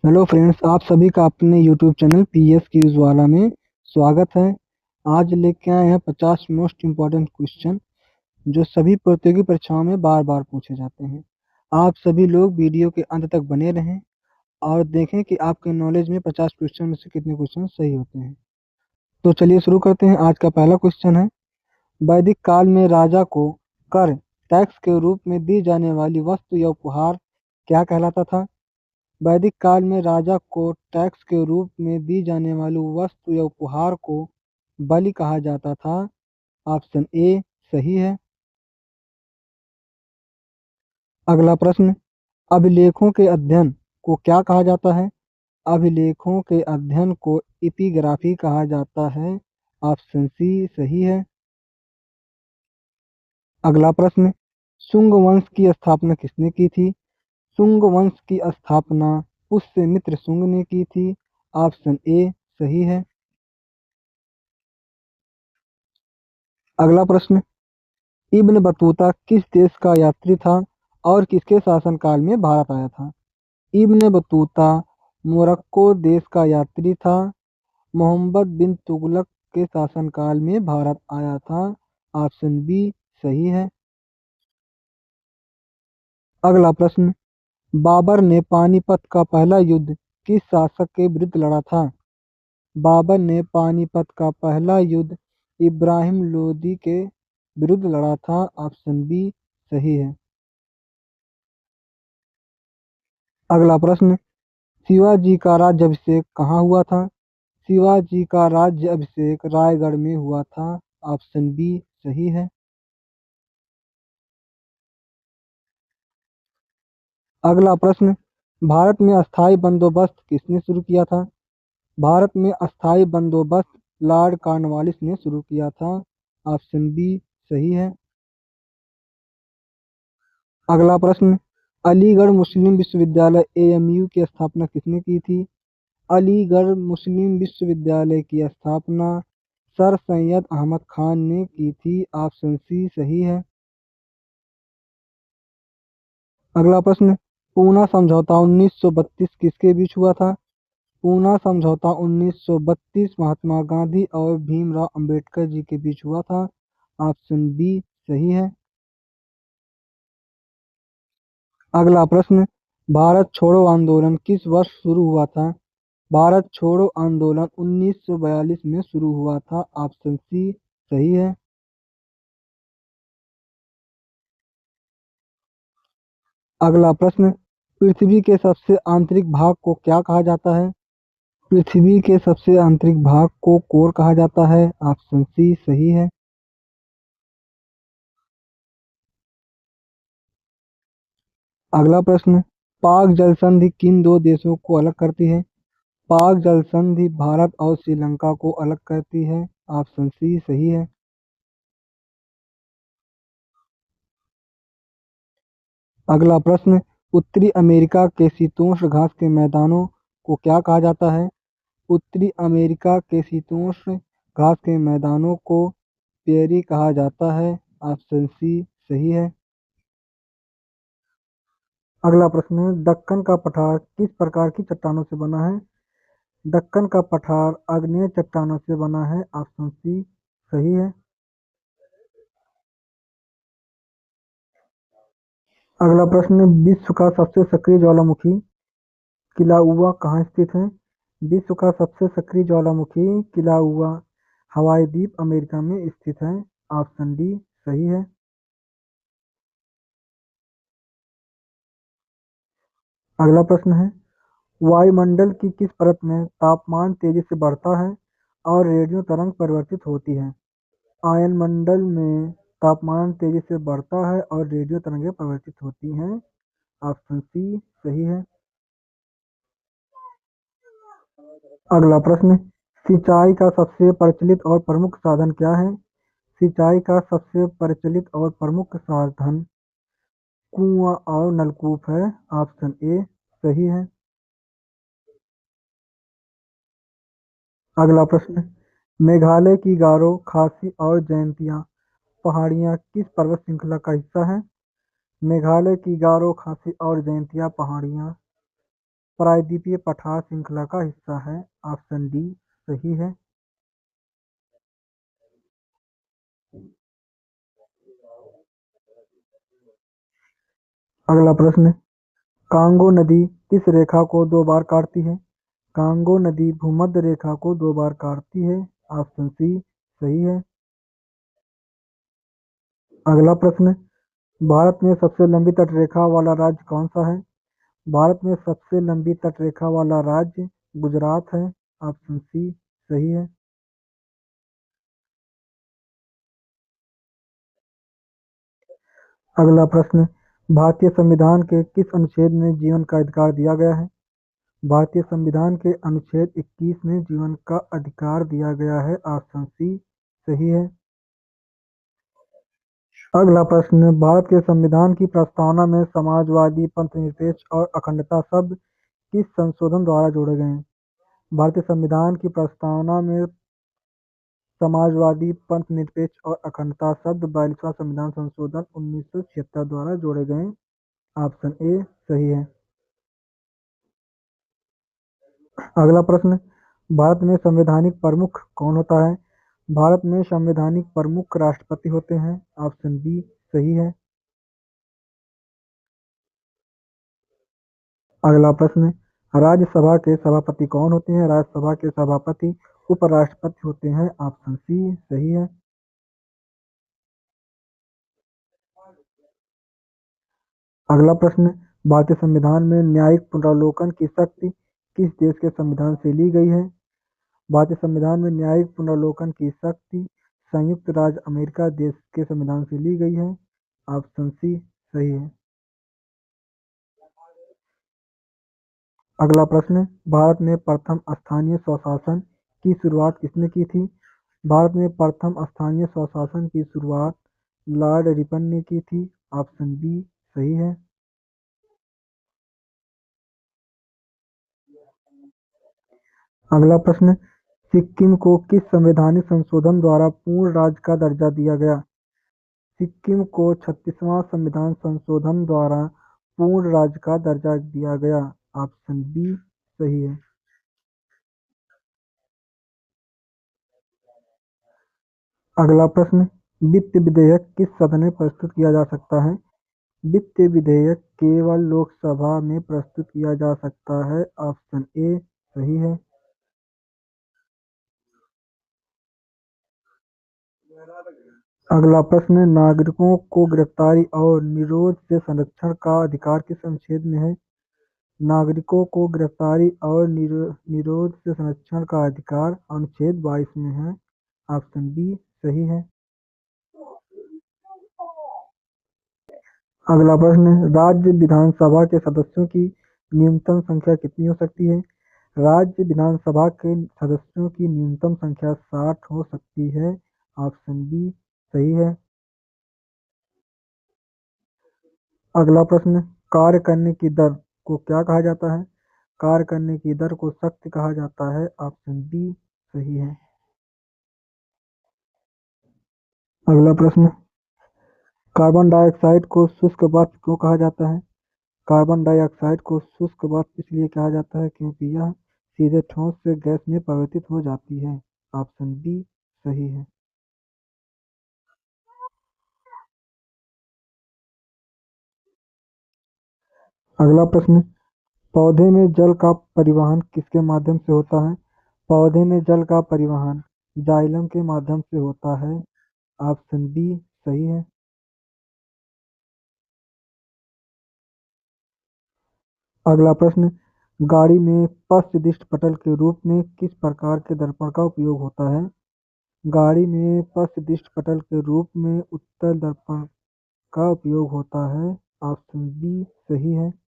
Hello friends, आप सभी का अपने यूट्यूब चैनल पीएस क्यूज वाला में स्वागत है। आज लेके आए हैं 50 मोस्ट इम्पोर्टेंट क्वेश्चन जो सभी प्रतियोगी परीक्षाओं में बार बार पूछे जाते हैं। आप सभी लोग वीडियो के अंत तक बने रहें और देखें कि आपके नॉलेज में 50 क्वेश्चन में से कितने क्वेश्चन सही होते हैं। तो चलिए शुरू करते हैं। आज का पहला क्वेश्चन है, वैदिक काल में राजा को कर टैक्स के रूप में दी जाने वाली वस्तु या उपहार क्या कहलाता था? वैदिक काल में राजा को टैक्स के रूप में दी जाने वाली वस्तु या उपहार को बलि कहा जाता था। ऑप्शन ए सही है। अगला प्रश्न, अभिलेखों के अध्ययन को क्या कहा जाता है? अभिलेखों के अध्ययन को एपिग्राफी कहा जाता है। ऑप्शन सी सही है। अगला प्रश्न, शुंग वंश की स्थापना किसने की थी? शुंग वंश की स्थापना पुष्यमित्र शुंग ने की थी। ऑप्शन ए सही है। अगला प्रश्न, इब्न बतूता किस देश का यात्री था और किसके शासनकाल में भारत आया था? इब्न बतूता मोरक्को देश का यात्री था। मोहम्मद बिन तुगलक के शासनकाल में भारत आया था। ऑप्शन बी सही है। अगला प्रश्न, बाबर ने पानीपत का पहला युद्ध किस शासक के विरुद्ध लड़ा था? बाबर ने पानीपत का पहला युद्ध इब्राहिम लोदी के विरुद्ध लड़ा था। ऑप्शन बी सही है। अगला प्रश्न, शिवाजी का राज्याभिषेक कहाँ हुआ था? शिवाजी का राज्याभिषेक रायगढ़ में हुआ था। ऑप्शन बी सही है। अगला प्रश्न, भारत में अस्थाई बंदोबस्त किसने शुरू किया था? भारत में अस्थाई बंदोबस्त लॉर्ड कॉर्नवालिस ने शुरू किया था। ऑप्शन बी सही है। अगला प्रश्न, अलीगढ़ मुस्लिम विश्वविद्यालय एएमयू की स्थापना किसने की थी? अलीगढ़ मुस्लिम विश्वविद्यालय की स्थापना सर सैयद अहमद खान ने की थी। ऑप्शन सी सही है। अगला प्रश्न, पूना समझौता 1932 किसके बीच हुआ था? पूना समझौता 1932 महात्मा गांधी और भीमराव अंबेडकर जी के बीच हुआ था। ऑप्शन बी सही है। अगला प्रश्न, भारत छोड़ो आंदोलन किस वर्ष शुरू हुआ था? भारत छोड़ो आंदोलन 1942 में शुरू हुआ था। ऑप्शन सी सही है। अगला प्रश्न, पृथ्वी के सबसे आंतरिक भाग को क्या कहा जाता है? पृथ्वी के सबसे आंतरिक भाग को कोर कहा जाता है। ऑप्शन सी सही है। अगला प्रश्न, पाक जल संधि किन दो देशों को अलग करती है? पाक जल संधि भारत और श्रीलंका को अलग करती है। ऑप्शन सी सही है। अगला प्रश्न, उत्तरी अमेरिका के शीतोष्ण घास के मैदानों को क्या कहा जाता है? उत्तरी अमेरिका के शीतोष्ण घास के मैदानों को पेरी कहा जाता है। ऑप्शन सी सही है। अगला प्रश्न है, दक्कन का पठार किस प्रकार की चट्टानों से बना है? दक्कन का पठार आग्नेय चट्टानों से बना है। ऑप्शन सी सही है। अगला प्रश्न, विश्व का सबसे सक्रिय ज्वालामुखी किलाउआ कहाँ स्थित है? विश्व का सबसे सक्रिय ज्वालामुखी किलाउआ हवाई द्वीप अमेरिका में स्थित है। ऑप्शन डी सही है। अगला प्रश्न है, वायुमंडल की किस परत में तापमान तेजी से बढ़ता है और रेडियो तरंग परिवर्तित होती है? आयनमंडल में तापमान तेजी से बढ़ता है और रेडियो तरंगें परिवर्तित होती हैं। ऑप्शन सी सही है। अगला प्रश्न, सिंचाई का सबसे प्रचलित और प्रमुख साधन क्या है? सिंचाई का सबसे प्रचलित और प्रमुख साधन कुआं और नलकूप है। ऑप्शन ए सही है। अगला प्रश्न, मेघालय की गारो खासी और जयंतिया पहाड़ियाँ किस पर्वत श्रृंखला का हिस्सा है? मेघालय की गारो खासी और जयंतिया पहाड़ियाँ प्रायद्वीपीय पठार श्रृंखला का हिस्सा है। ऑप्शन डी सही है। अगला प्रश्न, कांगो नदी किस रेखा को दो बार काटती है? कांगो नदी भूमध्य रेखा को दो बार काटती है। ऑप्शन सी सही है। अगला प्रश्न, भारत में सबसे लंबी तटरेखा वाला राज्य कौन सा है? भारत में सबसे लंबी तटरेखा वाला राज्य गुजरात है। ऑप्शन सी सही है। अगला प्रश्न, भारतीय संविधान के किस अनुच्छेद में जीवन का अधिकार दिया गया है? भारतीय संविधान के अनुच्छेद 21 में जीवन का अधिकार दिया गया है। ऑप्शन सी सही है। अगला प्रश्न, भारत के संविधान की प्रस्तावना में समाजवादी, पंथनिरपेक्ष और अखंडता शब्द किस संशोधन द्वारा जोड़े गए हैं? भारतीय संविधान की प्रस्तावना में समाजवादी, पंथनिरपेक्ष और अखंडता शब्द 42वां संविधान संशोधन 1976 द्वारा जोड़े गए। ऑप्शन ए सही है। अगला प्रश्न, भारत में संवैधानिक प्रमुख कौन होता है? भारत में संवैधानिक प्रमुख राष्ट्रपति होते हैं। ऑप्शन बी सही है। अगला प्रश्न, राज्यसभा के सभापति कौन होते हैं? राज्यसभा के सभापति उपराष्ट्रपति होते हैं। ऑप्शन सी सही है। अगला प्रश्न, भारतीय संविधान में न्यायिक पुनरावलोकन की शक्ति किस देश के संविधान से ली गई है? भारतीय संविधान में न्यायिक पुनरावलोकन की शक्ति संयुक्त राज्य अमेरिका देश के संविधान से ली गई है। ऑप्शन सी सही है। अगला प्रश्न, भारत में प्रथम स्थानीय स्वशासन की शुरुआत किसने की थी? भारत में प्रथम स्थानीय स्वशासन की शुरुआत लॉर्ड रिपन ने की थी। ऑप्शन बी सही है। अगला प्रश्न, सिक्किम को किस संवैधानिक संशोधन द्वारा पूर्ण राज्य का दर्जा दिया गया? सिक्किम को 36वां संविधान संशोधन द्वारा पूर्ण राज्य का दर्जा दिया गया। ऑप्शन बी सही है। अगला प्रश्न, वित्त विधेयक किस सदन में प्रस्तुत किया जा सकता है? वित्त विधेयक केवल लोकसभा में प्रस्तुत किया जा सकता है। ऑप्शन ए सही है। अगला प्रश्न, नागरिकों को गिरफ्तारी और निरोध से संरक्षण का अधिकार किस अनुच्छेद में है? नागरिकों को गिरफ्तारी और निरोध से संरक्षण का अधिकार अनुच्छेद 22 में है। ऑप्शन बी सही है। अगला प्रश्न, राज्य विधानसभा के सदस्यों की न्यूनतम संख्या कितनी हो सकती है? राज्य विधानसभा के सदस्यों की न्यूनतम संख्या 60 हो सकती है। ऑप्शन बी सही है। अगला प्रश्न, कार्य करने की दर को क्या कहा जाता है? कार्य करने की दर को शक्ति कहा जाता है। ऑप्शन बी सही है। अगला प्रश्न, कार्बन डाइऑक्साइड को शुष्क वाष्प क्यों कहा जाता है? कार्बन डाइऑक्साइड को शुष्क वाष्प इसलिए कहा जाता है क्योंकि यह सीधे ठोस से गैस में परिवर्तित हो जाती है। ऑप्शन बी सही है। अगला प्रश्न, पौधे में जल का परिवहन किसके माध्यम से होता है? पौधे में जल का परिवहन जाइलम के माध्यम से होता है। ऑप्शन बी सही है। अगला प्रश्न, गाड़ी में पश्च दृष्टि पटल के रूप में किस प्रकार के दर्पण का उपयोग होता है? गाड़ी में पश्च दृष्टि पटल के रूप में उत्तल दर्पण का उपयोग होता है। ऑप्शन बी सही है।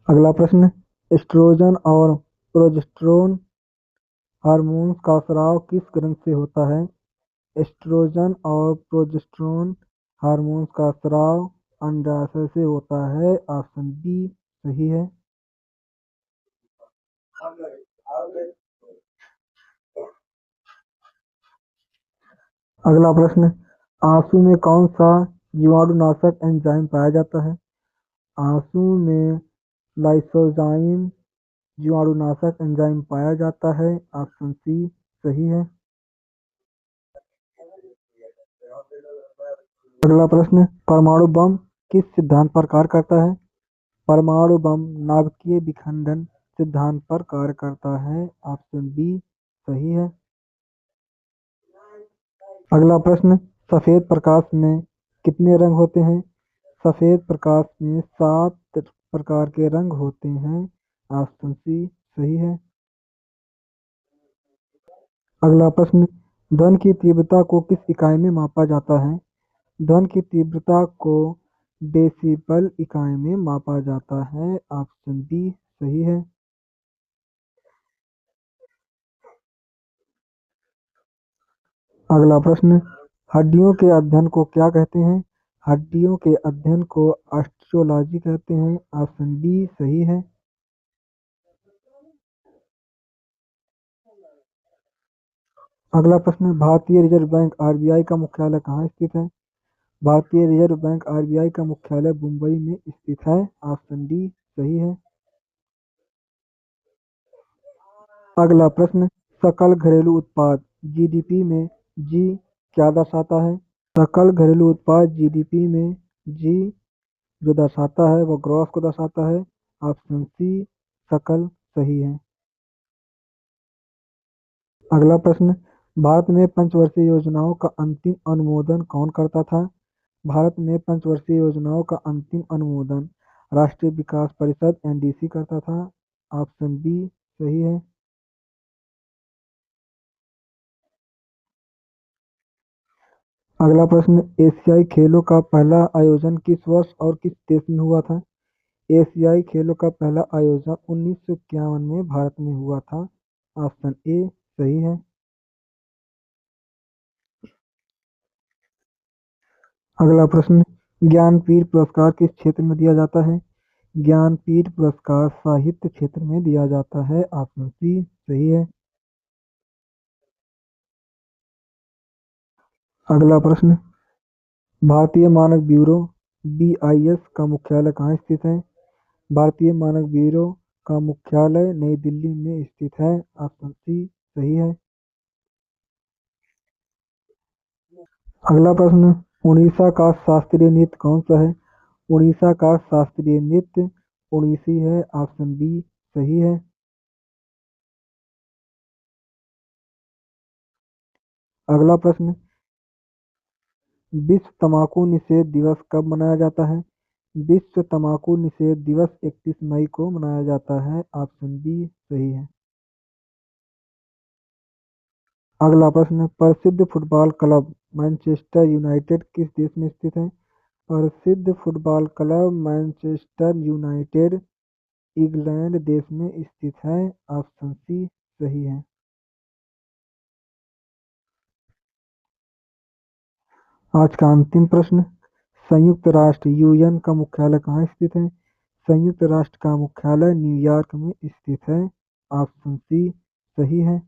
अगला प्रश्न, एस्ट्रोजन और प्रोजेस्टेरोन हार्मोन्स का स्राव किस ग्रंथ से होता है? एस्ट्रोजन और प्रोजेस्टेरोन हार्मोन्स का स्राव अंडाशय से होता है। ऑप्शन बी सही है। अगला प्रश्न, आंसू में कौन सा जीवाणुनाशक एंजाइम पाया जाता है। आंसू में लाइसोजाइम जीवाणुनाशक एंजाइम पाया जाता है। ऑप्शन सी सही है। अगला प्रश्न, परमाणु बम किस सिद्धांत पर कार्य करता है? परमाणु बम नाभिकीय विखंडन सिद्धांत पर कार्य करता है। ऑप्शन बी सही है। अगला प्रश्न, सफेद प्रकाश में कितने रंग होते हैं? सफेद प्रकाश में 7 प्रकार के रंग होते हैं। ऑप्शन सी सही है। अगला प्रश्न, ध्वनि की तीव्रता को किस इकाई में मापा जाता है? ध्वनि की तीव्रता को डेसिबल इकाई में मापा जाता है। ऑप्शन बी सही है। अगला प्रश्न, हड्डियों के अध्ययन को क्या कहते हैं? हड्डियों के अध्ययन को ऑस्टियोलॉजी कहते हैं। ऑप्शन बी सही है। अगला प्रश्न, भारतीय रिजर्व बैंक आरबीआई का मुख्यालय कहाँ स्थित है? भारतीय रिजर्व बैंक आरबीआई का मुख्यालय मुंबई में स्थित है। ऑप्शन डी सही है। अगला प्रश्न, सकल घरेलू उत्पाद जीडीपी में जी क्या दर्शाता है? सकल घरेलू उत्पाद जीडीपी में जी जो दर्शाता है वो ग्रॉस को दर्शाता है। ऑप्शन सी सकल सही है। अगला प्रश्न, भारत में पंचवर्षीय योजनाओं का अंतिम अनुमोदन कौन करता था? भारत में पंचवर्षीय योजनाओं का अंतिम अनुमोदन राष्ट्रीय विकास परिषद एनडीसी करता था। ऑप्शन बी सही है। अगला प्रश्न, एशियाई खेलों का पहला आयोजन किस वर्ष और किस देश में हुआ था? एशियाई खेलों का पहला आयोजन 1951 में भारत में हुआ था। ऑप्शन ए सही है। अगला प्रश्न, ज्ञानपीठ पुरस्कार किस क्षेत्र में दिया जाता है? ज्ञानपीठ पुरस्कार साहित्य क्षेत्र में दिया जाता है। ऑप्शन सी सही है। अगला प्रश्न, भारतीय मानक ब्यूरो बीआईएस का मुख्यालय कहाँ स्थित है? भारतीय मानक ब्यूरो का मुख्यालय नई दिल्ली में स्थित है। ऑप्शन सी सही है। अगला प्रश्न, उड़ीसा का शास्त्रीय नृत्य कौन सा है? उड़ीसा का शास्त्रीय नृत्य उड़ीसी है। ऑप्शन बी सही है। अगला प्रश्न, विश्व तम्बाकू निषेध दिवस कब मनाया जाता है? विश्व तम्बाकू निषेध दिवस 31 मई को मनाया जाता है। ऑप्शन बी सही है। अगला प्रश्न, प्रसिद्ध फुटबॉल क्लब मैनचेस्टर यूनाइटेड किस देश में स्थित है? प्रसिद्ध football club Manchester United England देश में स्थित है। ऑप्शन सी सही है। आज का अंतिम प्रश्न, संयुक्त राष्ट्र यूएन का मुख्यालय कहाँ स्थित है? संयुक्त राष्ट्र का मुख्यालय न्यूयॉर्क में स्थित है। ऑप्शन सी सही है।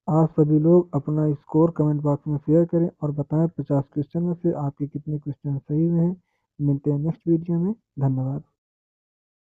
आप सभी लोग अपना स्कोर कमेंट बॉक्स में शेयर करें और बताएं 50 क्वेश्चन में से आपके कितने क्वेश्चन सही हुए हैं। मिलते हैं नेक्स्ट वीडियो में। धन्यवाद।